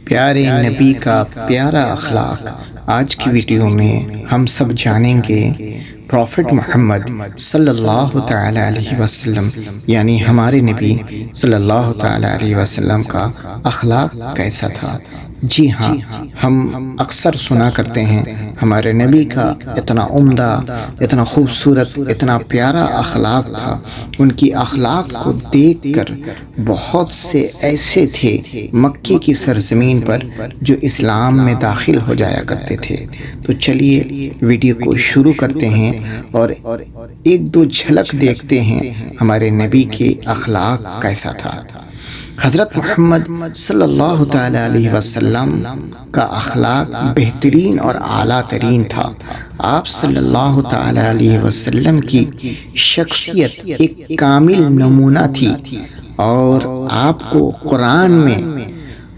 پیارے نبی کا پیارا اخلاق۔ آج کی ویڈیو میں ہم سب جانیں گے پروفٹ محمد صلی اللہ تعالی علیہ وسلم یعنی ہمارے نبی صلی اللہ تعالی علیہ وسلم کا اخلاق کیسا تھا۔ جی ہاں، ہم اکثر سنا کرتے ہیں ہمارے نبی کا اتنا عمدہ، اتنا خوبصورت، اتنا پیارا اخلاق تھا۔ ان کی اخلاق کو دیکھ کر بہت سے ایسے تھے مکے کی سرزمین پر جو اسلام میں داخل ہو جایا کرتے تھے۔ تو چلیے ویڈیو کو شروع کرتے ہیں اور ایک دو جھلک دیکھتے ہیں ہمارے نبی کے اخلاق کیسا تھا۔ حضرت محمد صلی اللہ تعالی علیہ وسلم کا اخلاق بہترین اور اعلیٰ ترین تھا۔ آپ صلی اللہ تعالی علیہ وسلم کی شخصیت ایک کامل نمونہ تھی اور آپ کو قرآن میں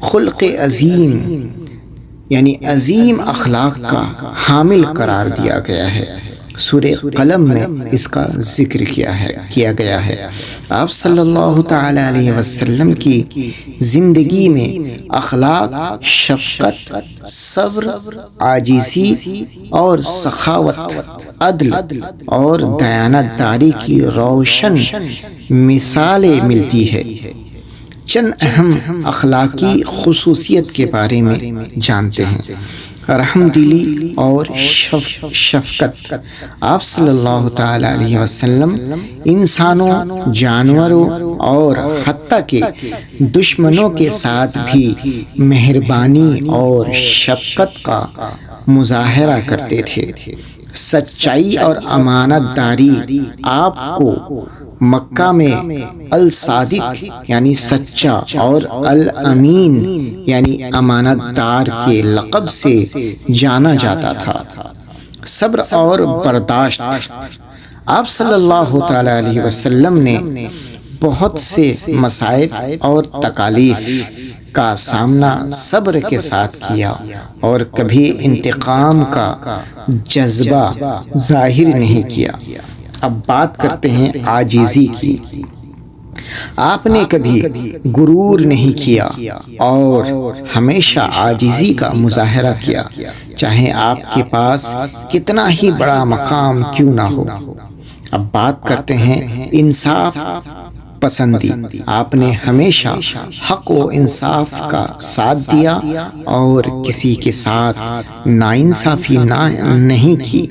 خلق عظیم یعنی عظیم اخلاق کا حامل قرار دیا گیا ہے۔ سورہ قلم میں اس کا ذکر کیا گیا ہے۔ آپ صلی اللہ تعالی علیہ وسلم کی زندگی میں اخلاق، شفقت، صبر، عاجزی اور سخاوت، عدل اور دیانتداری کی روشن مثالیں ملتی ہے۔ چند اہم اخلاقی خصوصیت کے بارے میں جانتے ہیں۔ رحم دلی اور شفقت۔ آپ صلی اللہ تعالی علیہ وسلم انسانوں، جانوروں اور حتیٰ کہ دشمنوں کے ساتھ بھی مہربانی اور شفقت کا مظاہرہ کرتے تھے۔ سچائی اور امانت داری۔ آپ کو مکہ میں الصادق یعنی سچا اور الامین یعنی امانت دار کے لقب سے جانا جاتا تھا۔ صبر اور برداشت۔ آپ صلی اللہ تعالی علیہ وسلم نے بہت سے مصائب اور تکالیف کا سامنا صبر کے ساتھ کیا اور کبھی انتقام کا جذبہ ظاہر نہیں کیا۔ اب بات کرتے ہیں عاجزی کی۔ آپ نے کبھی غرور نہیں کیا اور ہمیشہ عاجزی کا مظاہرہ کیا، چاہے آپ کے پاس کتنا ہی بڑا مقام کیوں نہ ہو۔ اب بات کرتے ہیں انصاف پسندی۔ آپ نے ہمیشہ حق و انصاف کا ساتھ دیا اور کسی کے ساتھ ناانصافی نہیں کی،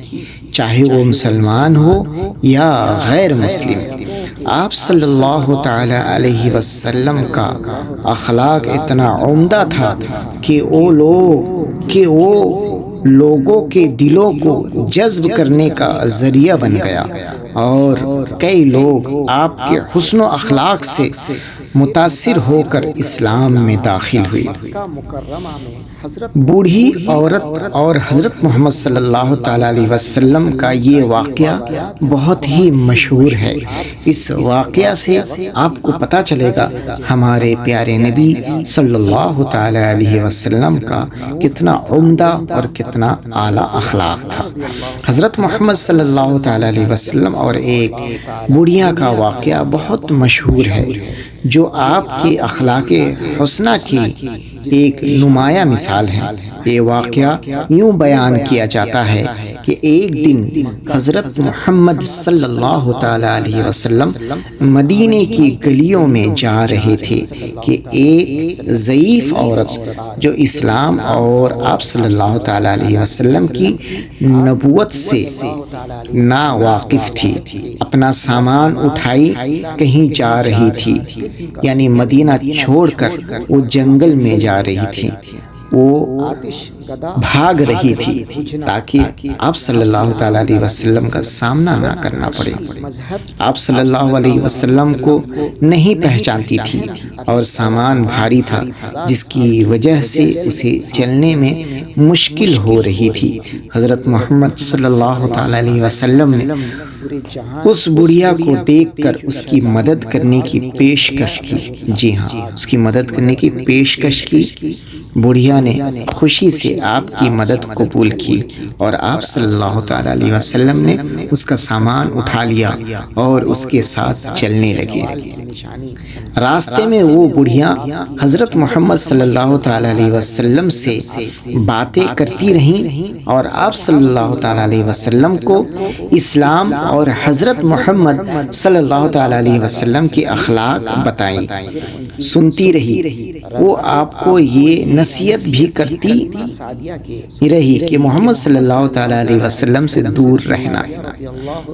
چاہے وہ مسلمان ہو یا غیر مسلم۔ آپ صلی اللہ تعالی علیہ وسلم کا اخلاق اتنا عمدہ تھا کہ وہ لوگوں کے دلوں کو جذب کرنے کا ذریعہ بن گیا اور کئی لوگ آپ کے حسن و اخلاق سے متاثر ہو کر اسلام میں داخل ہوئے۔ بوڑھی عورت اور حضرت محمد صلی اللہ تعالی علیہ وسلم کا یہ واقعہ بہت ہی مشہور ہے۔ اس واقعہ سے آپ کو پتہ چلے گا ہمارے پیارے نبی صلی اللہ تعالی علیہ وسلم کا کتنا عمدہ اور کتنا اعلیٰ اخلاق تھا۔ حضرت محمد صلی اللہ تعالی علیہ وسلم اور ایک بڑھیا کا واقعہ بہت مشہور ہے جو آپ کے اخلاق حسنہ کی ایک نمایاں مثال ہے۔ یہ واقعہ یوں بیان کیا جاتا ہے کہ ایک دن حضرت محمد صلی اللہ تعالی علیہ وسلم مدینے کی گلیوں میں جا رہے تھے کہ ایک ضعیف عورت جو اسلام اور آپ صلی اللہ تعالی علیہ وسلم کی نبوت سے ناواقف تھی، اپنا سامان اٹھائی کہیں جا رہی تھی، یعنی مدینہ چھوڑ کر وہ جنگل میں جا رہی تھی، وہ بھاگ رہی تھی تاکہ آپ صلی اللہ تعالی علیہ وسلم کا سامنا نہ کرنا پڑے۔ آپ صلی اللہ علیہ وسلم کو نہیں پہچانتی تھی اور سامان بھاری تھا جس کی وجہ سے اسے چلنے میں مشکل ہو رہی تھی۔ حضرت محمد صلی اللہ تعالی علیہ وسلم نے اس بڑھیا کو دیکھ کر اس کی مدد کرنے کی پیشکش کی۔ جی ہاں، اس کی مدد کرنے کی پیشکش کی۔ بڑھیا نے خوشی سے آپ کی مدد قبول کی اور آپ صلی اللہ تعالی علیہ وسلم نے اس کا سامان اٹھا لیا اور اس کے ساتھ چلنے لگے۔ راستے میں وہ بڑھیا حضرت محمد صلی اللہ تعالی علیہ وسلم سے باتیں کرتی رہیں اور آپ صلی اللہ تعالی علیہ وسلم کو اسلام اور حضرت محمد صلی اللہ تعالی علیہ وسلم کے اخلاق بتائیں، سنتی رہی۔ وہ آپ کو یہ نصیحت بھی کرتی رہی کہ محمد صلی اللہ تعالی علیہ وسلم سے دور رہنا،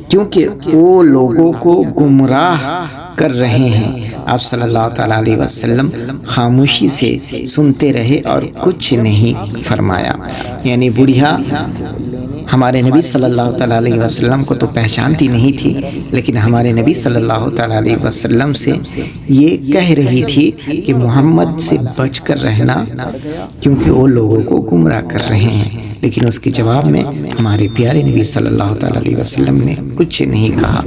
کیونکہ وہ لوگوں کو گمراہ کر رہے ہیں۔ آپ صلی اللہ تعالی علیہ وسلم خاموشی سے سنتے رہے اور کچھ نہیں فرمایا۔ یعنی بڑھیا ہمارے نبی صلی اللہ تعالی علیہ وسلم کو تو پہچانتی نہیں تھی، لیکن ہمارے نبی صلی اللہ تعالی علیہ وسلم سے یہ کہہ رہی تھی کہ محمد سے بچ کر رہنا، کیونکہ وہ لوگوں کو گمراہ کر رہے ہیں۔ لیکن اس کے جواب میں ہمارے پیارے نبی صلی اللہ تعالی علیہ وسلم نے کچھ نہیں کہا۔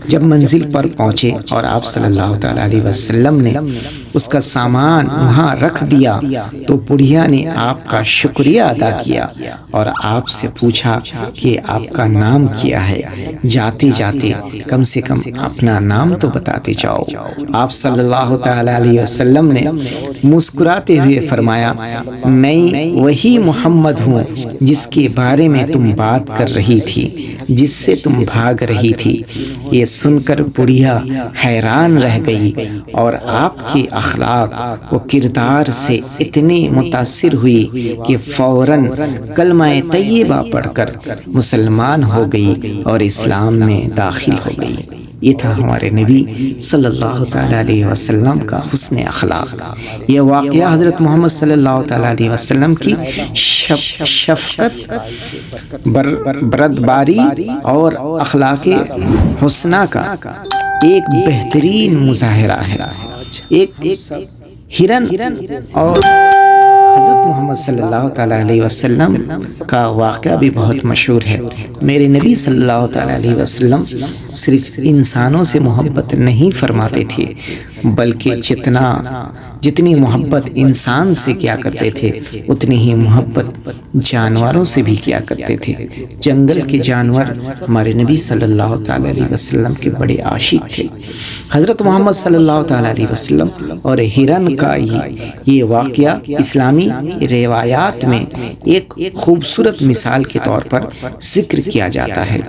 جب منزل پر پہنچے اور آپ صلی اللہ تعالی علیہ وسلم نے اس کا سامان وہاں رکھ دیا تو بڑھیا نے آپ کا شکریہ ادا کیا اور آپ سے پوچھا کہ آپ کا نام کیا ہے؟ جاتے جاتے کم سے کم اپنا نام تو بتاتے جاؤ۔ آپ صلی اللہ تعالی علیہ وسلم نے مسکراتے ہوئے فرمایا، میں وہی محمد ہوں جس کے بارے میں تم بات کر رہی تھی، جس سے تم بھاگ رہی تھی۔ یہ سن کر بڑھیا حیران رہ گئی اور آپ کے اخلاق و کردار سے اتنی متاثر ہوئی کہ فوراً کلمہ طیبہ پڑھ کر مسلمان ہو گئی اور اسلام میں داخل ہو گئی۔ یہ تھا ہمارے نبی صلی اللہ تعالی علیہ وسلم کا حسن اخلاق۔ یہ واقعہ حضرت محمد صلی اللہ تعالی علیہ وسلم کی شفقت، بردباری اور اخلاق حسنہ کا ایک بہترین مظاہرہ ہے۔ ایک ہرن اور حضرت محمد صلی اللہ تعالی علیہ وسلم کا واقعہ بھی بہت مشہور ہے۔ میرے نبی صلی اللہ تعالی علیہ وسلم صرف انسانوں سے محبت نہیں فرماتے تھے، بلکہ جتنی محبت انسان سے کیا کرتے تھے اتنی ہی محبت جانوروں سے بھی کیا کرتے تھے۔ جنگل کے جانور ہمارے نبی صلی اللہ تعالی علیہ وسلم کے بڑے عاشق تھے۔ حضرت محمد صلی اللہ تعالی علیہ وسلم اور ہرن کا یہ واقعہ اسلامی روایات میں ایک خوبصورت مثال کے طور پر ذکر کیا جاتا ہے،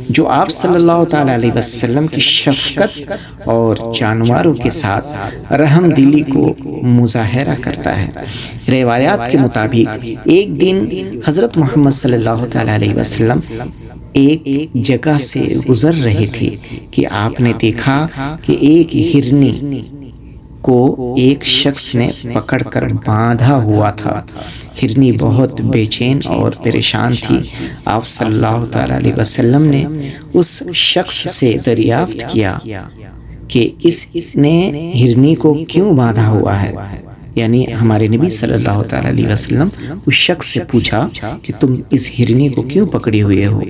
جو آپ صلی اللہ تعالی علیہ وسلم کی شفقت اور جانوروں کے ساتھ رحم دلی کو مظاہرہ کرتا ہے۔ روایات کے مطابق ایک دن حضرت محمد صلی اللہ تعالی علیہ وسلم ایک جگہ سے گزر رہے تھے کہ آپ نے دیکھا کہ ایک ہرنی کو ایک شخص نے پکڑ کر باندھا ہوا تھا۔ ہرنی بہت بے چین اور پریشان تھی۔ آپ صلی اللہ تعالی علیہ وسلم نے اس شخص سے دریافت کیا کہ اس نے ہرنی کو کیوں باندھا ہوا ہے؟ یعنی ہمارے نبی صلی اللہ تعالی علیہ وسلم اس شخص سے پوچھا کہ تم اس ہرنی کو کیوں پکڑے ہوئے ہو؟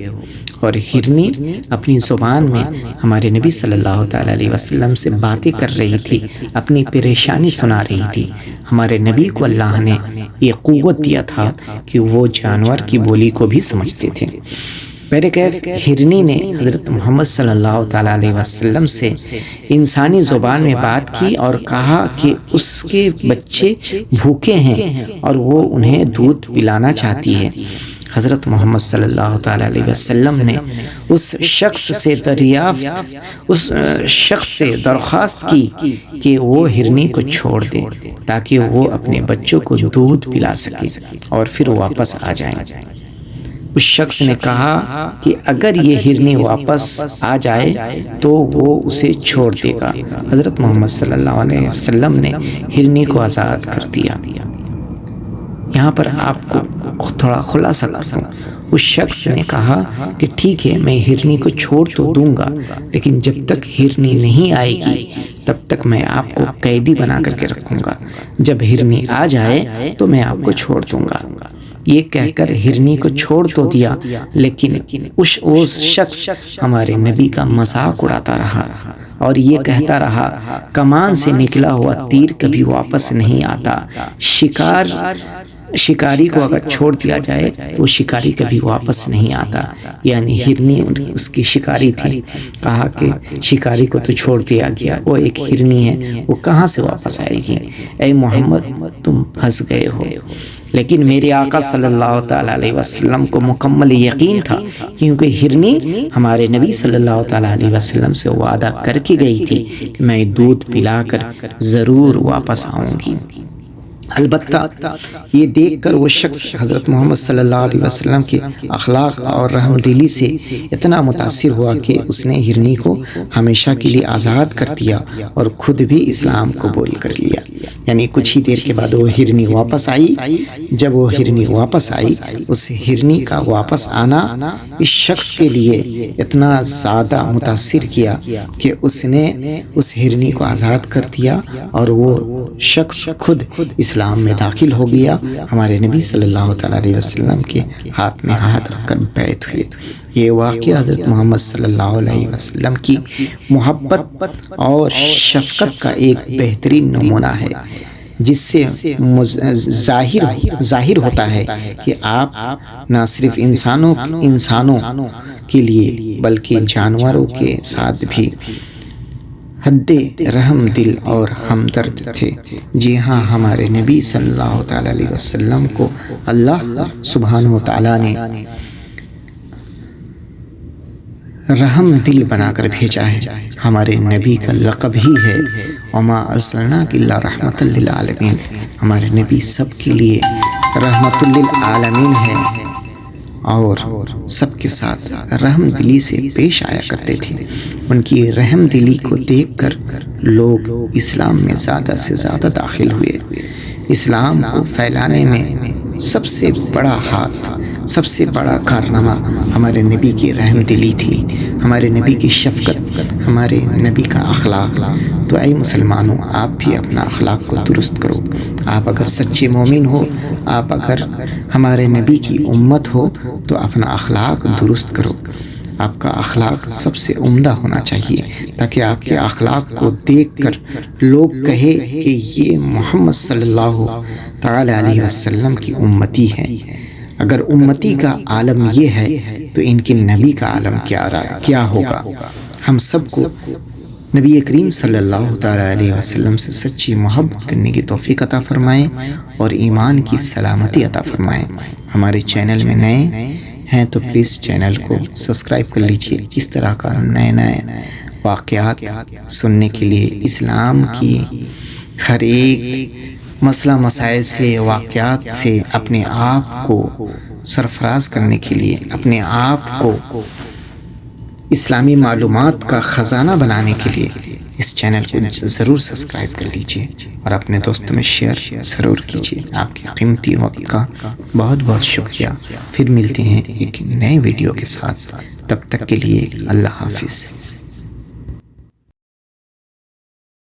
اور ہرنی اپنی زبان میں ہمارے نبی صلی اللہ تعالی علیہ وسلم سے باتیں کر رہی تھی، اپنی پریشانی سنا رہی تھی۔ ہمارے نبی کو اللہ نے یہ قوت دیا تھا کہ وہ جانور کی بولی کو بھی سمجھتے تھے۔ بہرکیف ہرنی نے حضرت محمد صلی اللہ تعالی علیہ وسلم سے انسانی زبان میں بات کی اور کہا کہ اس کے بچے بھوکے ہیں اور وہ انہیں دودھ پلانا چاہتی ہے۔ حضرت محمد صلی اللہ تعالی علیہ وسلم نے اس شخص سے درخواست کی کہ وہ ہرنی کو چھوڑ دے تاکہ وہ اپنے بچوں کو دودھ پلا سکے اور پھر واپس آ جائیں۔ اس شخص نے کہا کہ اگر یہ ہرنی واپس آ جائے تو وہ اسے چھوڑ دے گا۔ حضرت محمد صلی اللہ علیہ وسلم نے ہرنی کو آزاد کر دیا۔ یہاں پر آپ کو تھوڑا خلاصہ کروں۔ اس شخص نے کہا کہ ٹھیک ہے، میں ہرنی کو چھوڑ تو دوں گا، لیکن جب تک ہرنی نہیں آئے گی تب تک میں آپ کو قیدی بنا کر کے رکھوں گا۔ جب ہرنی آ جائے تو میں آپ کو چھوڑ دوں گا۔ یہ کہہ کر ہرنی کو چھوڑ تو دیا، لیکن اس شخص ہمارے نبی کا مذاق اڑاتا رہا اور یہ کہتا رہا کمان سے نکلا ہوا تیر کبھی واپس نہیں آتا، شکاری کو اگر چھوڑ دیا جائے تو شکاری کبھی واپس نہیں آتا، یعنی ہرنی اس کی شکاری تھی، کہا کہ شکاری کو تو چھوڑ دیا گیا، وہ ایک ہرنی ہے، وہ کہاں سے واپس آئے گی؟ اے محمد تم پھنس گئے ہو۔ لیکن میرے آقا صلی اللہ تعالیٰ علیہ وسلم کو مکمل یقین تھا، کیونکہ ہرنی ہمارے نبی صلی اللہ تعالیٰ علیہ وسلم سے وعدہ کر کے گئی تھی کہ میں دودھ پلا کر ضرور واپس آؤں گی۔ البتہ یہ دیکھ کر وہ شخص حضرت محمد صلی اللہ علیہ وسلم کے اخلاق اور رحم دلی سے اتنا متاثر ہوا کہ اس نے ہرنی کو ہمیشہ کے لیے آزاد کر دیا اور خود بھی اسلام قبول کر لیا۔ یعنی کچھ ہی دیر کے بعد وہ ہرنی واپس آئی۔ جب وہ ہرنی واپس آئی، اس ہرنی کا واپس آنا اس شخص کے لیے اتنا زیادہ متاثر کیا کہ اس نے اس ہرنی کو آزاد کر دیا اور وہ شخص خود اسلام میں داخل ہو گیا، ہمارے نبی صلی اللہ تعالیٰ علیہ وسلم کے ہاتھ میں ہاتھ رکھ کر بیعت ہوئے۔ یہ واقعہ حضرت محمد صلی اللہ علیہ وسلم کی محبت اور شفقت کا ایک بہترین نمونہ ہے، جس سے ظاہر ہوتا ہے کہ آپ نہ صرف انسانوں کے لیے بلکہ جانوروں کے ساتھ بھی حد رحم دل اور ہمدرد تھے۔ جی ہاں، ہمارے نبی صلی اللہ تعالیٰ علیہ وسلم کو اللہ سبحانہ و تعالیٰ نے رحم دل بنا کر بھیجا ہے۔ ہمارے نبی کا لقب ہی ہے وما ارسلناک الا رحمۃ للعالمین۔ ہمارے نبی سب کے لیے رحمت للعالمین ہے اور سب کے ساتھ رحم دلی سے پیش آیا کرتے تھے۔ ان کی رحم دلی کو دیکھ کر لوگ اسلام میں زیادہ سے زیادہ داخل ہوئے۔ اسلام کو پھیلانے میں سب سے بڑا ہاتھ، سب سے بڑا کارنامہ ہمارے نبی کی رحم دلی تھی، ہمارے نبی کی شفقت، ہمارے نبی کا اخلاق۔ تو اے مسلمانوں، آپ بھی اپنا اخلاق کو درست کرو۔ آپ اگر سچے مومن ہو، آپ اگر ہمارے نبی کی امت ہو تو اپنا اخلاق درست کرو۔ آپ کا اخلاق سب سے عمدہ ہونا چاہیے تاکہ آپ کے اخلاق کو دیکھ کر لوگ کہے کہ یہ محمد صلی اللہ تعالی علیہ وسلم کی امتی ہے۔ اگر امتی کا عالم یہ ہے تو ان کے نبی کا عالم کیا ہوگا؟ ہم سب کو نبی کریم صلی اللہ تعالی علیہ وسلم سے سچی محبت کرنے کی توفیق عطا فرمائیں اور ایمان کی سلامتی عطا فرمائیں۔ ہمارے چینل میں نئے ہیں تو پلیز چینل کو سبسکرائب کر لیجئے۔ اس طرح کا نئے واقعات سننے کے لیے، اسلام کی ہر ایک مسئلہ مسائل سے، واقعات سے اپنے آپ کو سرفراز کرنے کے لیے، اپنے آپ کو اسلامی معلومات کا خزانہ بنانے کے لیے اس چینل کو ضرور سبسکرائب کر لیجئے اور اپنے دوستوں میں شیئر ضرور کیجئے۔ آپ کے قیمتی وقت کا بہت بہت شکریہ۔ پھر ملتے ہیں ایک نئے ویڈیو کے ساتھ، تب تک کے لیے اللہ حافظ۔